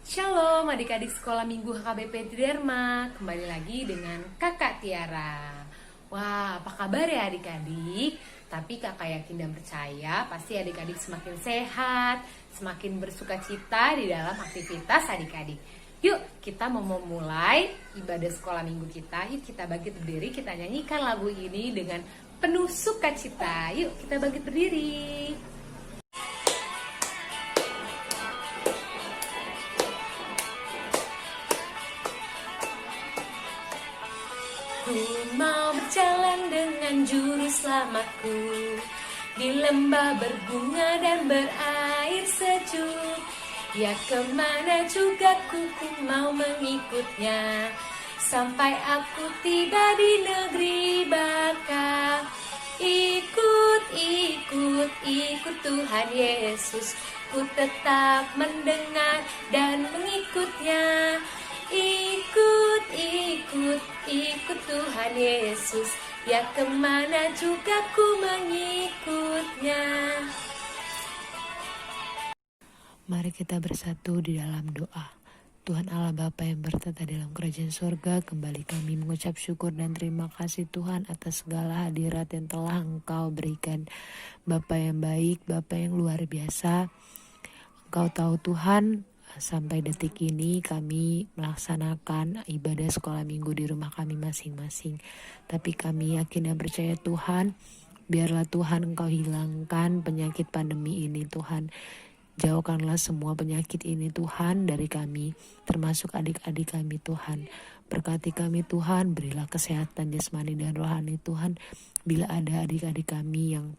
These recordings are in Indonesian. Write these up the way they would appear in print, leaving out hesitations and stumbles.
Shalom adik-adik sekolah minggu HKBP Triderma. Kembali lagi dengan kakak Tiara. Wah, apa kabar ya adik-adik? Tapi kakak yakin dan percaya pasti adik-adik semakin sehat, semakin bersuka cita di dalam aktivitas adik-adik. Yuk kita mau memulai ibadah sekolah minggu kita. Yuk kita bangkit berdiri, kita nyanyikan lagu ini dengan penuh sukacita. Yuk kita bangkit berdiri. Ku mau berjalan dengan juru selamatku di lembah berbunga dan berair sejuk. Ya kemana juga ku mau mengikutnya, sampai aku tiba di negeri baka. Ikut, ikut, ikut Tuhan Yesus, ku tetap mendengar dan mengikutnya. Ikut, ikut, ikut Tuhan Yesus, ya kemana juga ku mengikutnya. Mari kita bersatu di dalam doa. Tuhan Allah Bapa yang bertata dalam kerajaan surga, kembali kami mengucap syukur dan terima kasih Tuhan atas segala hadirat yang telah Engkau berikan. Bapa yang baik, Bapa yang luar biasa. Engkau tahu Tuhan, sampai detik ini kami melaksanakan ibadah sekolah minggu di rumah kami masing-masing. Tapi kami yakin dan percaya Tuhan, biarlah Tuhan Engkau hilangkan penyakit pandemi ini Tuhan. Jauhkanlah semua penyakit ini Tuhan dari kami, termasuk adik-adik kami Tuhan. Berkati kami Tuhan, berilah kesehatan jasmani dan rohani Tuhan. Bila ada adik-adik kami yang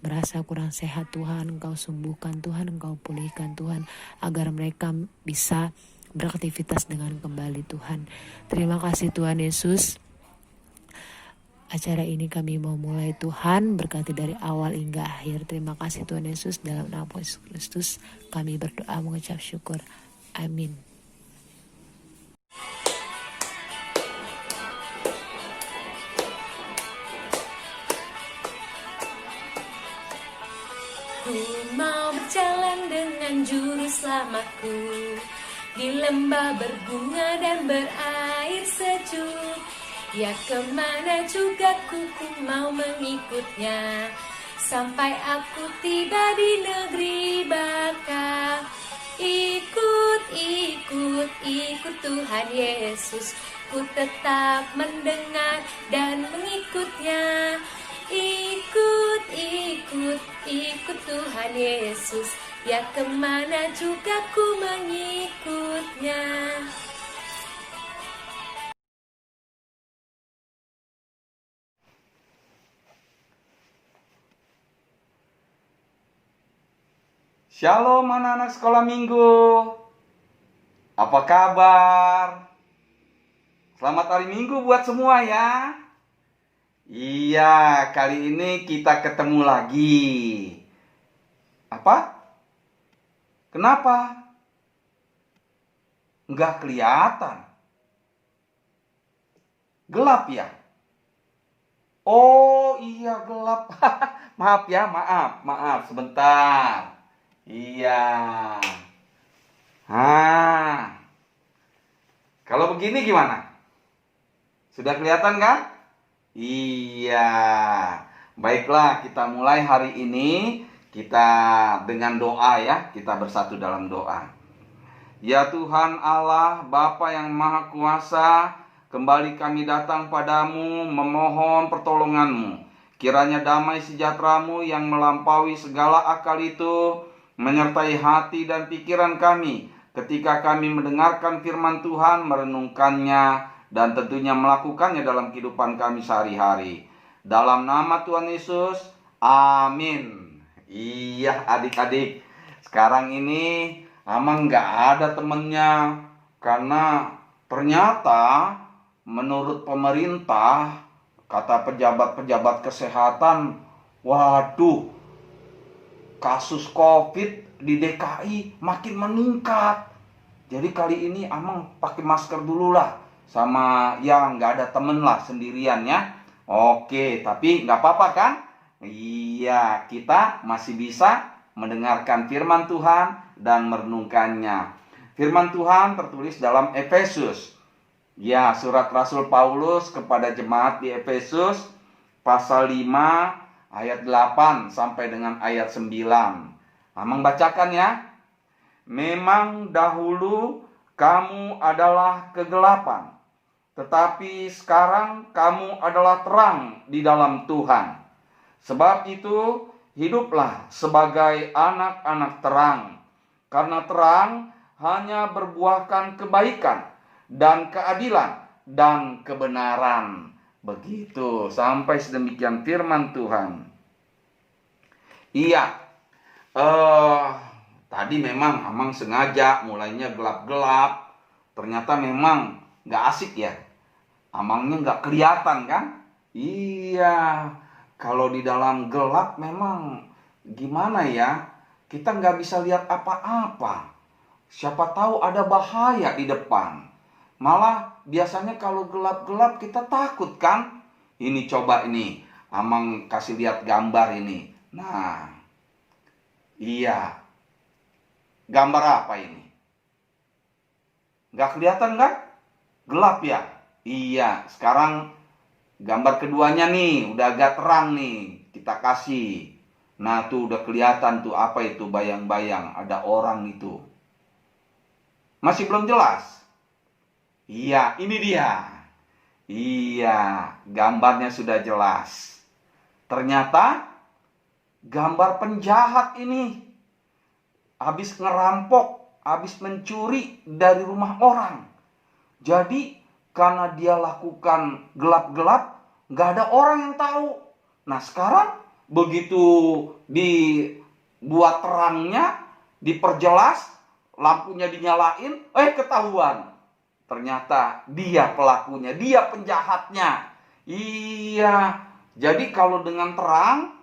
merasa kurang sehat Tuhan, Engkau sembuhkan Tuhan, Engkau pulihkan Tuhan, agar mereka bisa beraktivitas dengan kembali Tuhan. Terima kasih Tuhan Yesus. Acara ini kami mau mulai Tuhan, berkati dari awal hingga akhir. Terima kasih Tuhan Yesus, dalam nama Yesus Kristus kami berdoa mengucap syukur. Amin. Ku mau berjalan dengan juru selamatku di lembah berbunga dan berair sejuk. Ya kemana juga ku mau mengikutnya, sampai aku tiba di negeri baka. Ikut, ikut, ikut Tuhan Yesus, ku tetap mendengar dan mengikutnya. Ikut, ikut, ikut Tuhan Yesus, ya kemana juga ku mengikutnya. Shalom anak-anak sekolah minggu. Apa kabar? Selamat hari minggu buat semua ya. Iya, kali ini kita ketemu lagi. Apa? Kenapa? Nggak kelihatan. Gelap ya? Oh iya gelap. Maaf ya, maaf sebentar. Iya. Kalau begini gimana? Sudah kelihatan kan? Iya. Baiklah, kita mulai hari ini. Kita dengan doa ya. Kita bersatu dalam doa. Ya Tuhan Allah, Bapa yang Maha Kuasa, kembali kami datang padamu memohon pertolonganmu. Kiranya damai sejahtera-Mu yang melampaui segala akal itu menyertai hati dan pikiran kami ketika kami mendengarkan firman Tuhan, merenungkannya, dan tentunya melakukannya dalam kehidupan kami sehari-hari. Dalam nama Tuhan Yesus, amin. Iya adik-adik, sekarang ini Amang nggak ada temennya, karena ternyata menurut pemerintah, kata pejabat-pejabat kesehatan, waduh, kasus COVID di DKI makin meningkat. Jadi kali ini Amang pakai masker dulu lah, sama ya nggak ada temen lah, sendirian ya. Oke, tapi nggak apa-apa kan? Iya, kita masih bisa mendengarkan firman Tuhan dan merenungkannya. Firman Tuhan tertulis dalam Efesus. Ya, surat Rasul Paulus kepada jemaat di Efesus pasal 5 ayat 8 sampai dengan ayat 9. Amang bacakan ya. Memang dahulu kamu adalah kegelapan, tetapi sekarang kamu adalah terang di dalam Tuhan. Sebab itu, hiduplah sebagai anak-anak terang, karena terang hanya berbuahkan kebaikan dan keadilan dan kebenaran. Begitu, sampai sedemikian firman Tuhan. Iya, tadi memang Amang sengaja mulainya gelap-gelap. Ternyata memang gak asik ya. Amangnya gak kelihatan kan? Iya, kalau di dalam gelap memang gimana ya? Kita gak bisa lihat apa-apa. Siapa tahu ada bahaya di depan. Malah biasanya kalau gelap-gelap kita takut kan? Ini coba ini, Amang kasih lihat gambar ini. Nah, iya. Gambar apa ini? Gak kelihatan kan? Gelap ya? Iya, sekarang gambar keduanya nih, udah agak terang nih. Kita kasih. Nah tuh udah kelihatan tuh apa itu bayang-bayang. Ada orang itu. Masih belum jelas? Iya, ini dia. Iya, gambarnya sudah jelas. Ternyata gambar penjahat ini habis ngerampok, habis mencuri dari rumah orang. Jadi karena dia lakukan gelap-gelap, gak ada orang yang tahu. Nah sekarang begitu dibuat terangnya, diperjelas, lampunya dinyalain, ketahuan. Ternyata dia pelakunya, dia penjahatnya. Iya, jadi kalau dengan terang,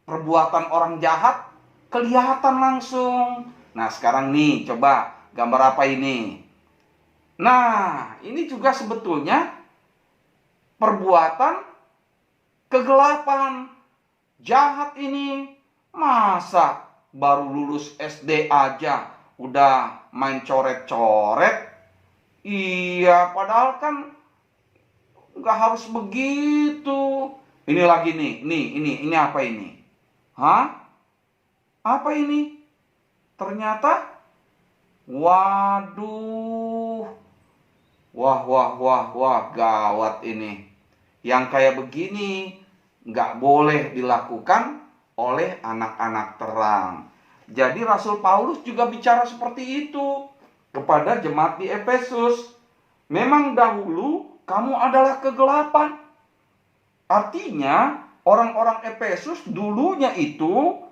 perbuatan orang jahat kelihatan langsung. Nah sekarang nih, coba gambar apa ini? Nah, ini juga sebetulnya perbuatan kegelapan. Jahat ini. Masa baru lulus SD aja udah main coret-coret? Iya, padahal kan nggak harus begitu. Ini lagi nih, ini apa ini? Hah? Apa ini? Ternyata, waduh, wah, gawat ini. Yang kayak begini nggak boleh dilakukan oleh anak-anak terang. Jadi Rasul Paulus juga bicara seperti itu kepada jemaat di Efesus. Memang dahulu kamu adalah kegelapan. Artinya orang-orang Efesus dulunya itu,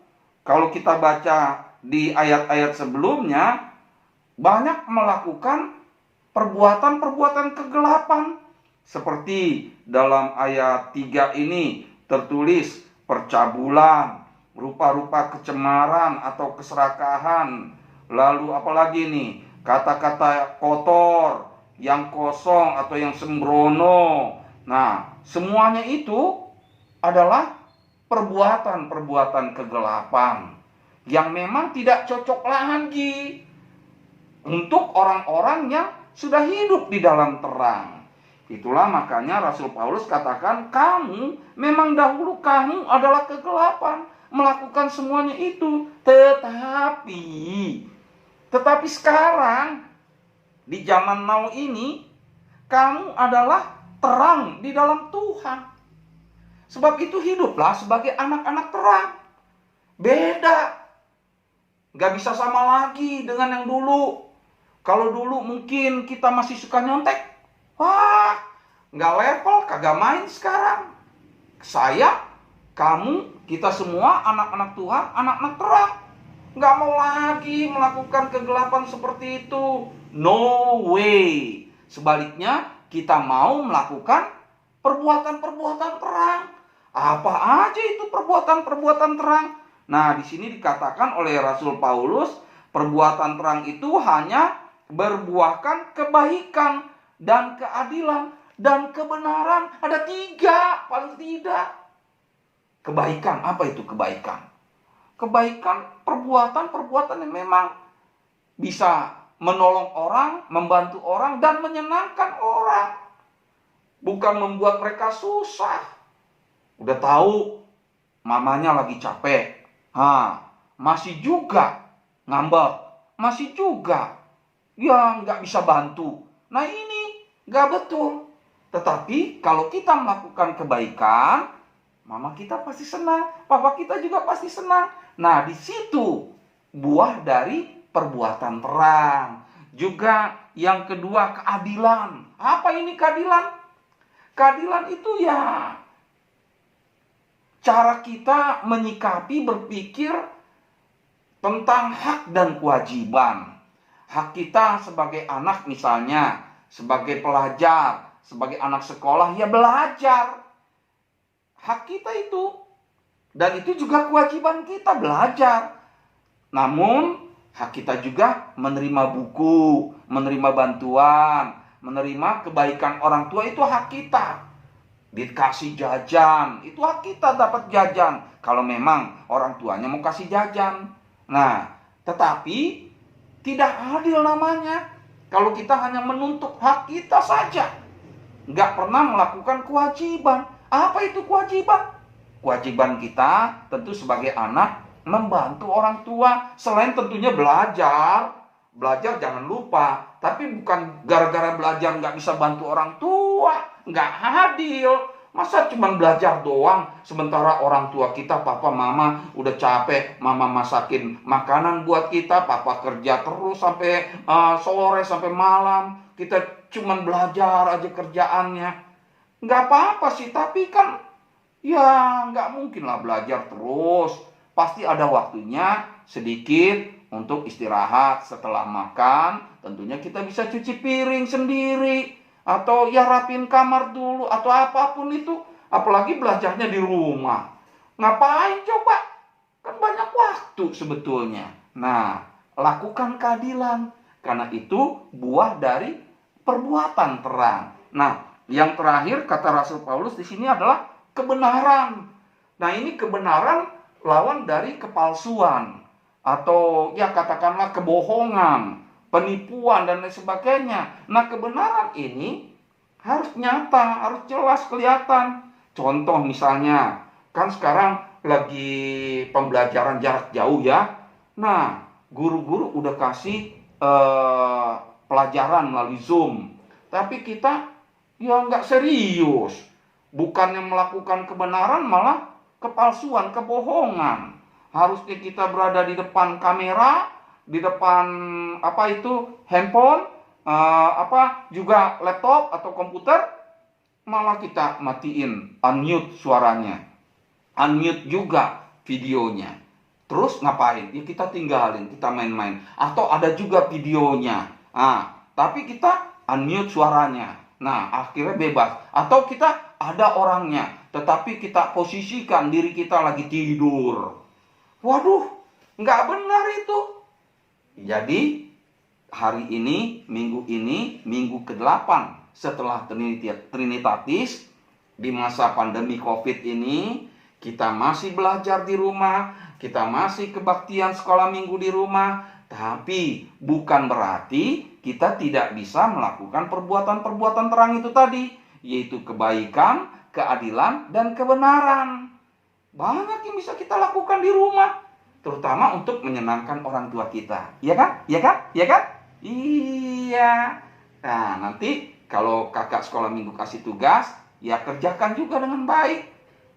kalau kita baca di ayat-ayat sebelumnya, banyak melakukan perbuatan-perbuatan kegelapan. Seperti dalam ayat 3 ini tertulis percabulan, rupa-rupa kecemaran atau keserakahan. Lalu apalagi nih? Kata-kata kotor, yang kosong atau yang sembrono. Nah, semuanya itu adalah perbuatan-perbuatan kegelapan yang memang tidak cocok lagi untuk orang-orang yang sudah hidup di dalam terang. Itulah makanya Rasul Paulus katakan, kamu memang dahulu kamu adalah kegelapan, melakukan semuanya itu. Tetapi sekarang di zaman now ini, kamu adalah terang di dalam Tuhan. Sebab itu hiduplah sebagai anak-anak terang. Beda. Gak bisa sama lagi dengan yang dulu. Kalau dulu mungkin kita masih suka nyontek. Wah, gak level, kagak main sekarang. Saya, kamu, kita semua anak-anak Tuhan, anak-anak terang. Gak mau lagi melakukan kegelapan seperti itu. No way. Sebaliknya, kita mau melakukan perbuatan-perbuatan terang. Apa aja itu perbuatan-perbuatan terang? Nah, di sini dikatakan oleh Rasul Paulus, perbuatan terang itu hanya berbuahkan kebaikan dan keadilan dan kebenaran. Ada 3 paling tidak. Kebaikan, apa itu kebaikan? Kebaikan perbuatan-perbuatan yang memang bisa menolong orang, membantu orang, dan menyenangkan orang. Bukan membuat mereka susah. Udah tahu mamanya lagi capek, masih juga ngambek, masih juga ya nggak bisa bantu. Nah ini nggak betul. Tetapi kalau kita melakukan kebaikan, mama kita pasti senang, papa kita juga pasti senang. Nah di situ buah dari perbuatan terang. Juga yang kedua, keadilan. Apa ini keadilan? Keadilan itu ya cara kita menyikapi, berpikir tentang hak dan kewajiban. Hak kita sebagai anak misalnya, sebagai pelajar, sebagai anak sekolah, ya belajar. Hak kita itu. Dan itu juga kewajiban kita, belajar. Namun, hak kita juga menerima buku, menerima bantuan, menerima kebaikan orang tua, itu hak kita. Dikasih jajan, itu hak kita dapat jajan. Kalau memang orang tuanya mau kasih jajan. Nah, tetapi tidak adil namanya kalau kita hanya menuntut hak kita saja, nggak pernah melakukan kewajiban. Apa itu kewajiban? Kewajiban kita tentu sebagai anak membantu orang tua. Selain tentunya belajar. Belajar jangan lupa. Tapi bukan gara-gara belajar nggak bisa bantu orang tua. Nggak adil. Masa cuma belajar doang, sementara orang tua kita, papa, mama udah capek, mama masakin makanan buat kita, papa kerja terus sampai sore, sampai malam. Kita cuma belajar aja kerjaannya. Nggak apa-apa sih, tapi kan ya nggak mungkin lah belajar terus. Pasti ada waktunya sedikit untuk istirahat setelah makan. Tentunya kita bisa cuci piring sendiri. Atau ya rapin kamar dulu, atau apapun itu. Apalagi belajarnya di rumah. Ngapain coba? Kan banyak waktu sebetulnya. Nah, lakukan keadilan. Karena itu buah dari perbuatan terang. Nah, yang terakhir kata Rasul Paulus di sini adalah kebenaran. Nah, ini kebenaran lawan dari kepalsuan. Atau ya katakanlah kebohongan, penipuan dan lain sebagainya. Nah kebenaran ini harus nyata, harus jelas kelihatan. Contoh misalnya, kan sekarang lagi pembelajaran jarak jauh ya. Nah guru-guru udah kasih pelajaran melalui Zoom. Tapi kita ya nggak serius. Bukannya melakukan kebenaran malah kepalsuan, kebohongan. Harusnya kita berada di depan kamera, di depan handphone, juga laptop atau komputer, malah kita matiin, unmute suaranya, unmute juga videonya. Terus ngapain? Ya kita tinggalin, kita main-main. Atau ada juga videonya, tapi kita unmute suaranya. Nah akhirnya bebas. Atau kita ada orangnya, tetapi kita posisikan diri kita lagi tidur. Waduh, nggak benar itu. Jadi hari ini, minggu ke-8 setelah Trinitatis, di masa pandemi COVID ini, kita masih belajar di rumah, kita masih kebaktian sekolah minggu di rumah, tapi bukan berarti kita tidak bisa melakukan perbuatan-perbuatan terang itu tadi, yaitu kebaikan, keadilan, dan kebenaran. Banyak yang bisa kita lakukan di rumah, terutama untuk menyenangkan orang tua kita. Iya kan? Iya kan? Iya kan? Iya. Nah, nanti kalau kakak sekolah minggu kasih tugas, ya kerjakan juga dengan baik.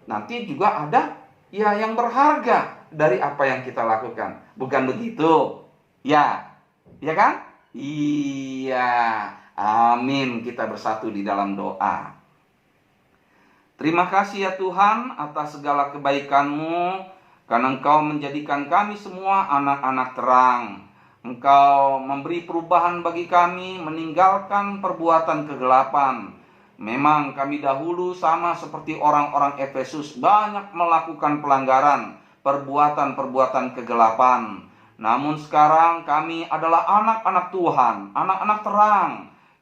Nanti juga ada ya yang berharga dari apa yang kita lakukan. Bukan begitu? Ya. Iya kan? Iya. Amin. Kita bersatu di dalam doa. Terima kasih ya Tuhan atas segala kebaikan-Mu, karena Engkau menjadikan kami semua anak-anak terang. Engkau memberi perubahan bagi kami, meninggalkan perbuatan kegelapan. Memang kami dahulu sama seperti orang-orang Efesus, banyak melakukan pelanggaran, perbuatan-perbuatan kegelapan. Namun sekarang kami adalah anak-anak Tuhan, anak-anak terang,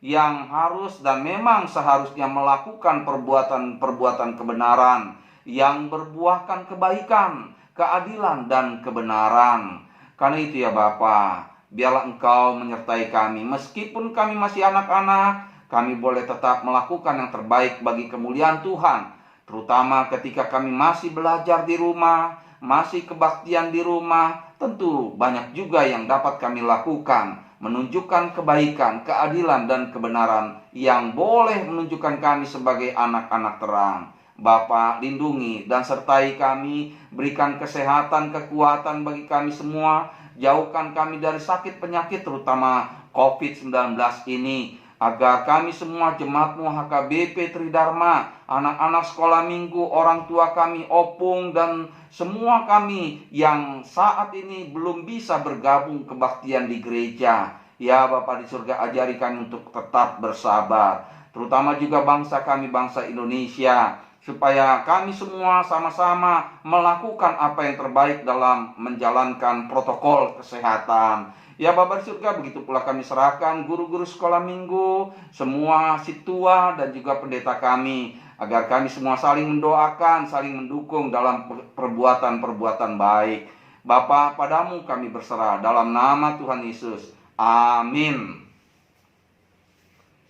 yang harus dan memang seharusnya melakukan perbuatan-perbuatan kebenaran yang berbuahkan kebaikan, keadilan, dan kebenaran. Karena itu ya Bapa, biarlah Engkau menyertai kami. Meskipun kami masih anak-anak, kami boleh tetap melakukan yang terbaik bagi kemuliaan Tuhan. Terutama ketika kami masih belajar di rumah, masih kebaktian di rumah, tentu banyak juga yang dapat kami lakukan, menunjukkan kebaikan, keadilan, dan kebenaran yang boleh menunjukkan kami sebagai anak-anak terang. Bapa, lindungi dan sertai kami, berikan kesehatan, kekuatan bagi kami semua, jauhkan kami dari sakit penyakit terutama COVID-19 ini, agar kami semua jemaat-Mu HKBP Tridharma, anak-anak sekolah minggu, orang tua kami, opung, dan semua kami yang saat ini belum bisa bergabung kebaktian di gereja, ya Bapa di surga, ajari kami untuk tetap bersabar. Terutama juga bangsa kami, bangsa Indonesia, supaya kami semua sama-sama melakukan apa yang terbaik dalam menjalankan protokol kesehatan. Ya Bapa di surga, begitu pula kami serahkan guru-guru sekolah minggu, semua situa dan juga pendeta kami, agar kami semua saling mendoakan, saling mendukung dalam perbuatan-perbuatan baik. Bapa, padamu kami berserah dalam nama Tuhan Yesus. Amin.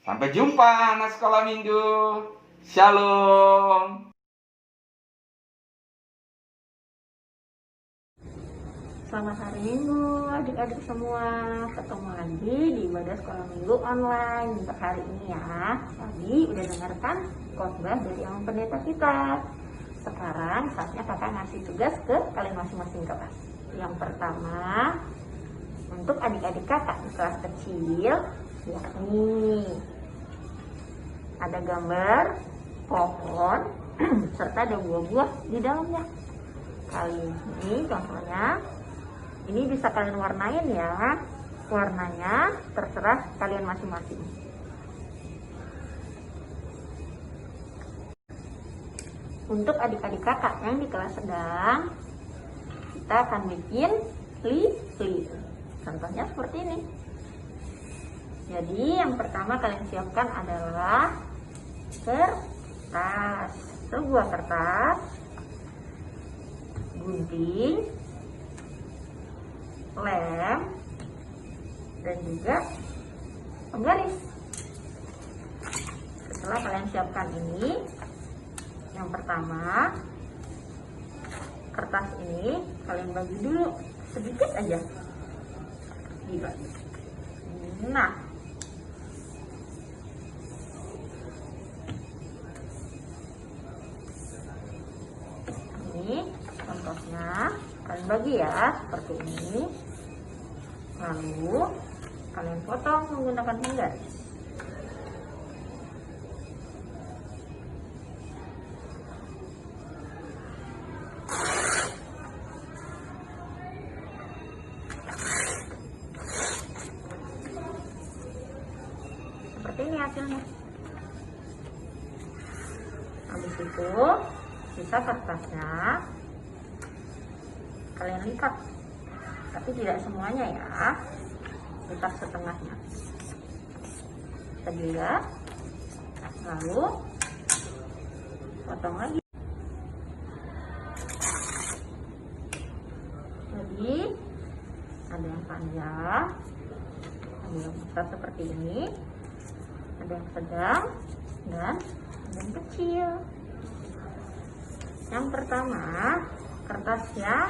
Sampai jumpa anak sekolah minggu. Shalom. Selamat hari Minggu adik-adik semua. Ketemu lagi di ibadah sekolah minggu online untuk hari ini ya. Tadi udah dengarkan khotbah dari yang pendeta kita. Sekarang saatnya kakak ngasih tugas ke kalian masing-masing kelas. Yang pertama, untuk adik-adik kakak di kelas kecil, yakni ada gambar pohon serta ada buah-buah di dalamnya. Kali ini contohnya, ini bisa kalian warnain ya. Warnanya terserah kalian masing-masing. Untuk adik-adik kakak yang di kelas sedang, kita akan bikin lilin. Contohnya seperti ini. Jadi yang pertama kalian siapkan adalah kertas, sebuah kertas, gunting, lem, dan juga penggaris. Setelah kalian siapkan ini, yang pertama kertas ini kalian bagi dulu sedikit aja, dibagi. Nah, ini contohnya kalian bagi ya seperti ini, lalu kalian potong menggunakan penggaris. Seperti ini hasilnya. Habis itu sisa kertasnya kalian lipat, tapi tidak semuanya ya, lipat setengahnya saja, lalu potong lagi. Jadi ada yang panjang, ada yang besar seperti ini, ada yang sedang, dan ada yang kecil. Yang pertama, kertas yang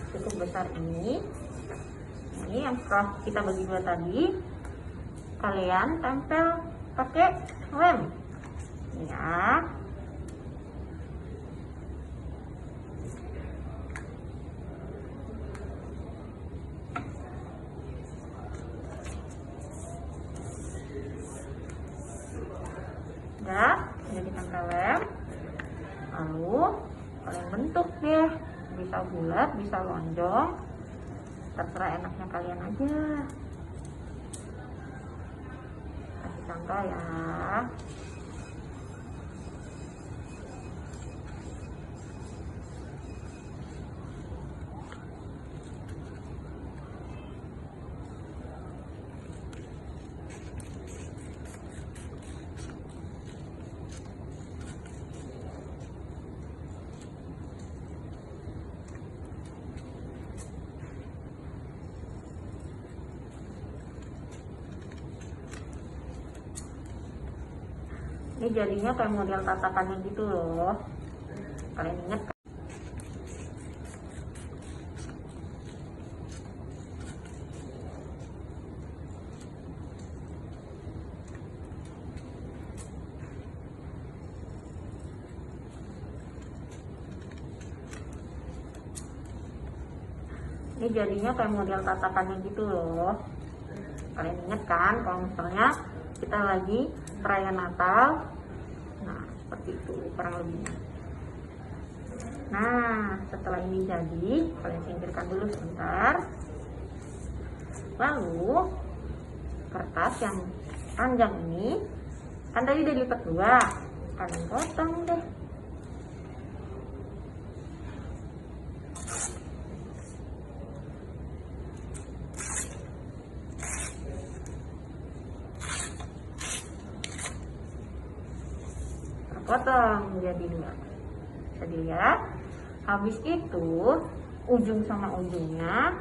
cukup besar ini yang setelah kita bagi dua tadi, kalian tempel pakai lem ya. Udah, jadi ditempel lem, lalu kalian bentuk deh, bisa bulat, bisa lonjong, terserah enaknya kalian aja. Kasih contoh ya. Ini jadinya kayak model tatakannya gitu loh. Kalian ingat kan? Ini jadinya kayak model tatakannya gitu loh. Kalian ingat kan kalau misalnya kita lagi perayaan Natal, nah seperti itu kurang lebihnya. Nah setelah ini jadi, kalian singkirkan dulu sebentar. Lalu kertas yang panjang ini kan tadi udah dilipat dua, kalian potong deh. Potong menjadi dua, bisa dilihat. Habis itu ujung sama ujungnya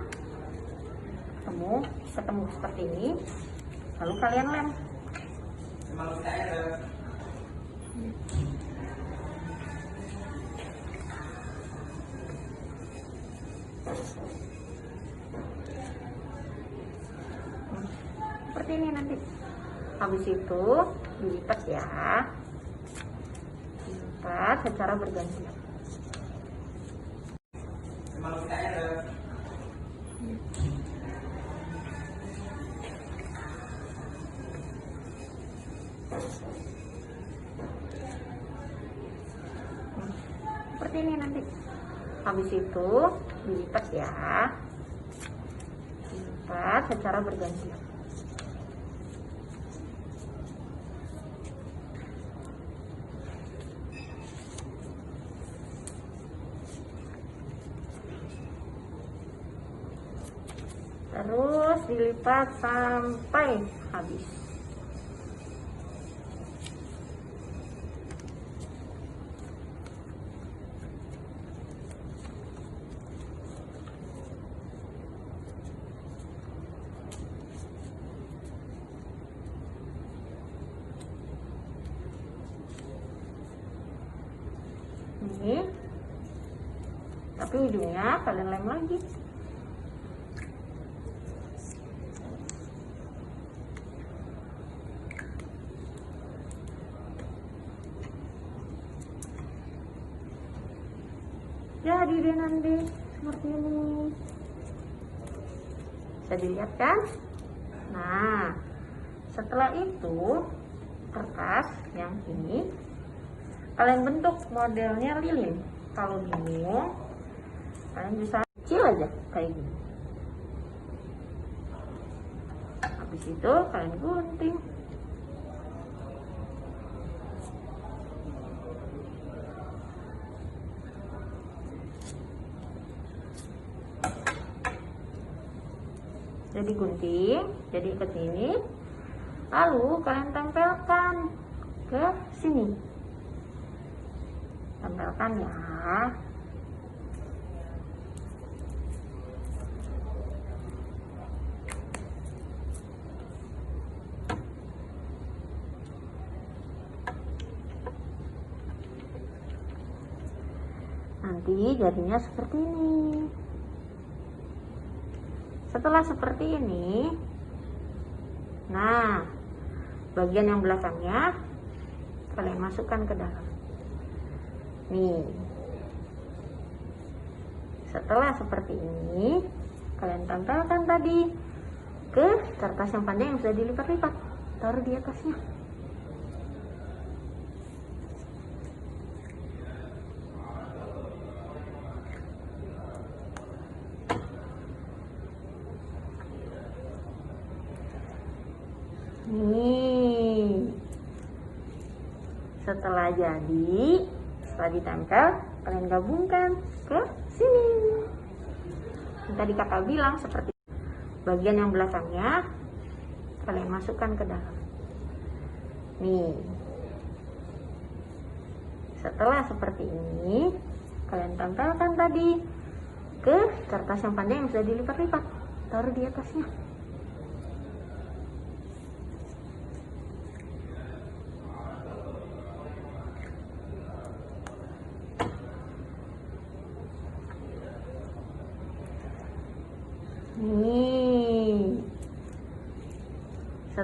ketemu seperti ini, lalu kalian lem. Seperti ini nanti. Habis itu dilipat ya, dilipat secara bergantian. Seperti ini nanti. Habis itu dilipat ya, dilipat secara bergantian. Terus dilipat sampai habis. Ini, tapi ujungnya kalian lem lagi. Jadi deh nanti seperti ini, bisa dilihat kan? Nah setelah itu kertas yang ini kalian bentuk modelnya lilin. Kalau bingung kalian bisa kecil aja kayak gini. Habis itu kalian gunting. Jadi gunting, jadi ke sini, lalu kalian tempelkan ke sini. Tempelkan ya. Nanti jadinya seperti ini. Setelah seperti ini, nah bagian yang belakangnya kalian masukkan ke dalam. Nih, setelah seperti ini kalian tempelkan tadi ke kertas yang panjang yang sudah dilipat-lipat, taruh di atasnya. Nih, setelah jadi, setelah ditempel, kalian gabungkan ke sini. Yang tadi kakak bilang seperti bagian yang belakangnya kalian masukkan ke dalam. Nih, setelah seperti ini kalian tempelkan tadi ke kertas yang panjang yang sudah dilipat-lipat, taruh di atasnya.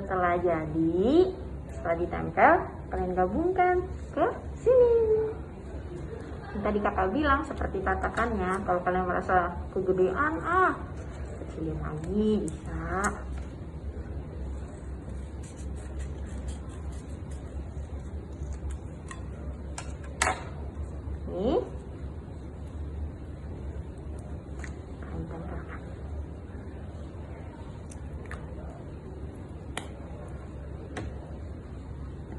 Setelah jadi, setelah ditempel, kalian gabungkan ke sini. Yang tadi kakak bilang seperti tatakannya, kalau kalian merasa kegedean, kecilin lagi bisa. Nih, kalian tempelkan.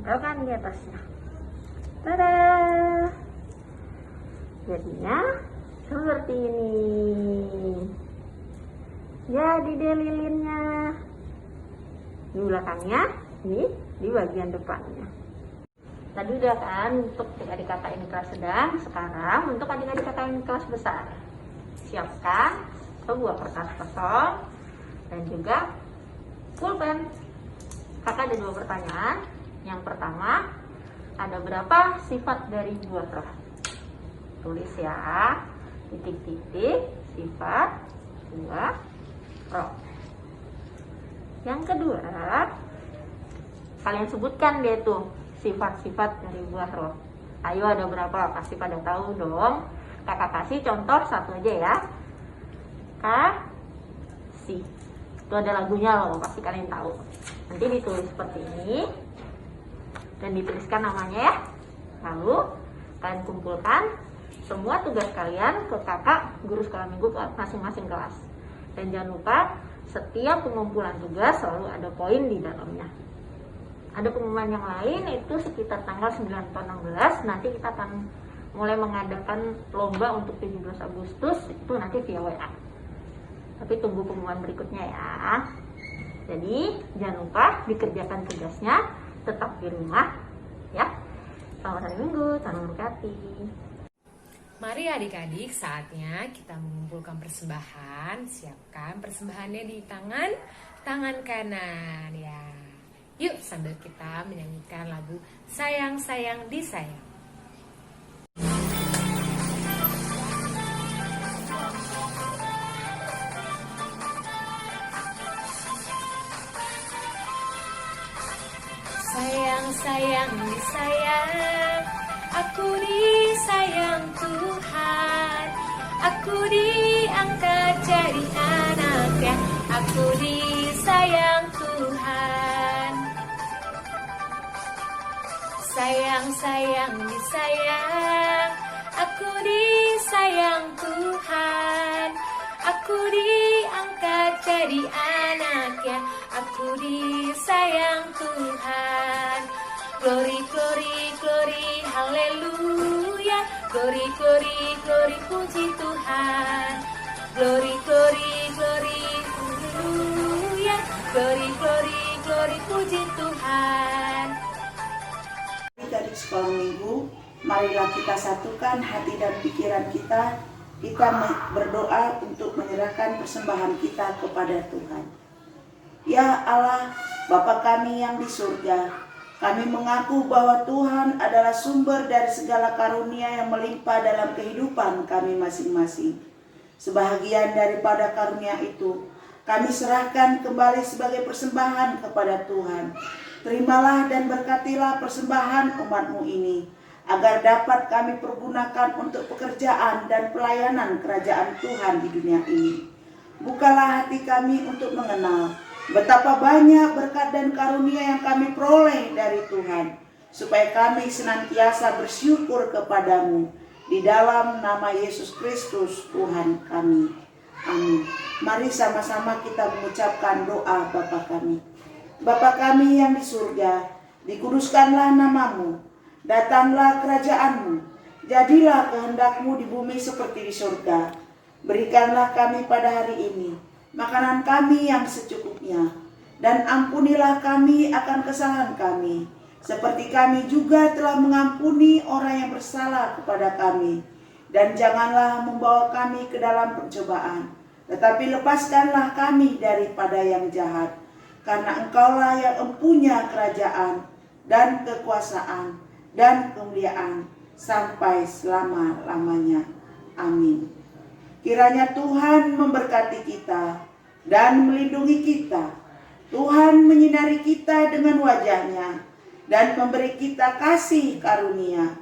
Tempelkan di atasnya. Tada! Jadinya seperti ini. Jadi deh lilinnya. Di belakangnya, di bagian depannya. Tadi udah kan untuk adik-adik kakak ini kelas sedang. Sekarang untuk adik-adik kakak ini kelas besar. Siapkan sebuah kertas kosong dan juga pulpen. Kakak ada 2 pertanyaan. Yang pertama, ada berapa sifat dari buah roh? Tulis ya, titik-titik sifat buah roh. Yang kedua, kalian sebutkan deh tuh sifat-sifat dari buah roh. Ayo, ada berapa? Pasti pada tahu dong. Kakak kasih contoh satu aja ya. Kasih. Itu ada lagunya loh, pasti kalian tahu. Nanti ditulis seperti ini dan dituliskan namanya ya. Lalu kalian kumpulkan semua tugas kalian ke kakak guru sekolah minggu ke masing-masing kelas. Dan jangan lupa setiap pengumpulan tugas selalu ada poin di dalamnya. Ada pengumuman yang lain itu sekitar tanggal 9 atau 16. Nanti kita akan mulai mengadakan lomba untuk 17 Agustus. Itu nanti via WA. Tapi tunggu pengumuman berikutnya ya. Jadi jangan lupa dikerjakan tugasnya. Tetap di rumah ya. Selamat hari Minggu, Tuhan memberkati. Mari adik-adik, saatnya kita mengumpulkan persembahan. Siapkan persembahannya di tangan kanan ya. Yuk sambil kita menyanyikan lagu Sayang Sayang Disayang. Sayang sayang disayang, aku disayang Tuhan. Aku diangkat jadi anaknya, aku disayang Tuhan. Sayang sayang disayang, aku disayang Tuhan. Aku diangkat jadi anaknya, aku disayang Tuhan. Glory, glory, glory, haleluya. Glory, glory, glory, puji Tuhan. Glory, glory, glory, haleluya. Glory, glory, glory, puji Tuhan. Adik-adik sekolah minggu, marilah kita satukan hati dan pikiran kita. Kita berdoa untuk menyerahkan persembahan kita kepada Tuhan. Ya Allah, Bapa kami yang di surga, kami mengaku bahwa Tuhan adalah sumber dari segala karunia yang melimpah dalam kehidupan kami masing-masing. Sebahagian daripada karunia itu, kami serahkan kembali sebagai persembahan kepada Tuhan. Terimalah dan berkatilah persembahan umat-Mu ini, agar dapat kami pergunakan untuk pekerjaan dan pelayanan kerajaan Tuhan di dunia ini. Bukalah hati kami untuk mengenal betapa banyak berkat dan karunia yang kami peroleh dari Tuhan, supaya kami senantiasa bersyukur kepadamu. Di dalam nama Yesus Kristus Tuhan kami. Amin. Mari sama-sama kita mengucapkan doa Bapa kami. Bapa kami yang di surga, dikuduskanlah namamu. Datanglah kerajaan-Mu, jadilah kehendak-Mu di bumi seperti di surga. Berikanlah kami pada hari ini makanan kami yang secukupnya, dan ampunilah kami akan kesalahan kami, seperti kami juga telah mengampuni orang yang bersalah kepada kami. Dan janganlah membawa kami ke dalam pencobaan, tetapi lepaskanlah kami daripada yang jahat. Karena Engkaulah yang empunya kerajaan dan kekuasaan dan kemuliaan sampai selama-lamanya. Amin. Kiranya Tuhan memberkati kita dan melindungi kita, Tuhan menyinari kita dengan wajah-Nya dan memberi kita kasih karunia.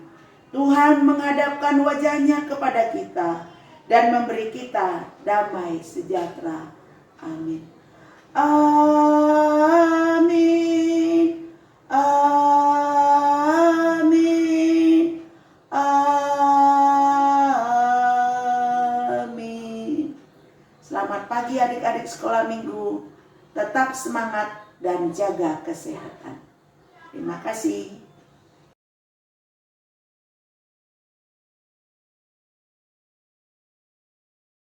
Tuhan menghadapkan wajah-Nya kepada kita dan memberi kita damai sejahtera. Amin. Amin. Amin. Amin. Selamat pagi adik-adik sekolah minggu. Tetap semangat dan jaga kesehatan. Terima kasih.